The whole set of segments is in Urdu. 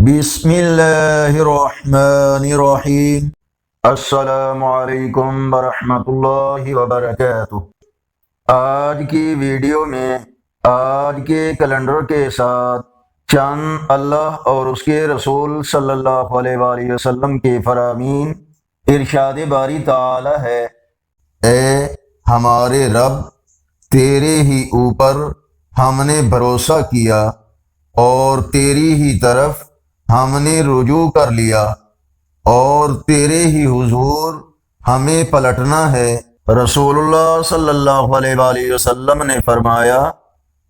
بسم اللہ الرحمن الرحیم۔ السلام علیکم ورحمۃ اللہ وبرکاتہ۔ آج کی ویڈیو میں آج کے کیلنڈر کے ساتھ چند اللہ اور اس کے رسول صلی اللہ علیہ وآلہ وسلم کے فرامین ارشاد باری تعالی ہے: اے ہمارے رب، تیرے ہی اوپر ہم نے بھروسہ کیا اور تیری ہی طرف ہم نے رجوع کر لیا اور تیرے ہی حضور ہمیں پلٹنا ہے۔ رسول اللہ صلی اللہ علیہ وآلہ وسلم نے فرمایا،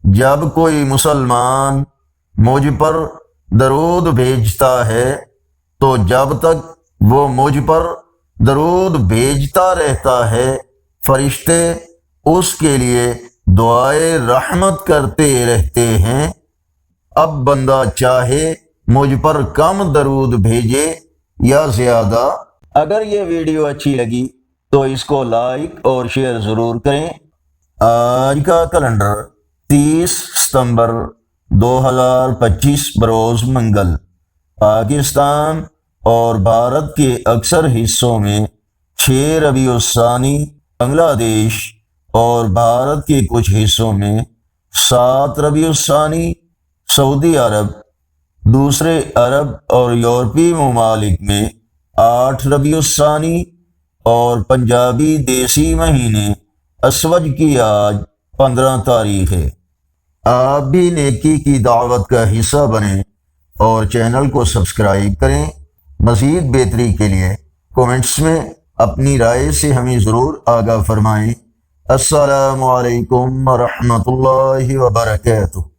جب کوئی مسلمان مجھ پر درود بھیجتا ہے تو جب تک وہ مجھ پر درود بھیجتا رہتا ہے، فرشتے اس کے لیے دعائے رحمت کرتے رہتے ہیں۔ اب بندہ چاہے مجھ پر کم درود بھیجے یا زیادہ۔ اگر یہ ویڈیو اچھی لگی تو اس کو لائک اور شیئر ضرور کریں۔ آج کا کیلنڈر 30 ستمبر 2025 بروز منگل۔ پاکستان اور بھارت کے اکثر حصوں میں 6 ربیع الثانی، بنگلہ دیش اور بھارت کے کچھ حصوں میں 7 ربیع الثانی، سعودی عرب، دوسرے عرب اور یورپی ممالک میں 8 ربیع الثانی اور پنجابی دیسی مہینے اسوج کی آج 15 تاریخ ہے۔ آپ بھی نیکی کی دعوت کا حصہ بنیں اور چینل کو سبسکرائب کریں۔ مزید بہتری کے لیے کومنٹس میں اپنی رائے سے ہمیں ضرور آگاہ فرمائیں۔ السلام علیکم ورحمۃ اللہ وبرکاتہ۔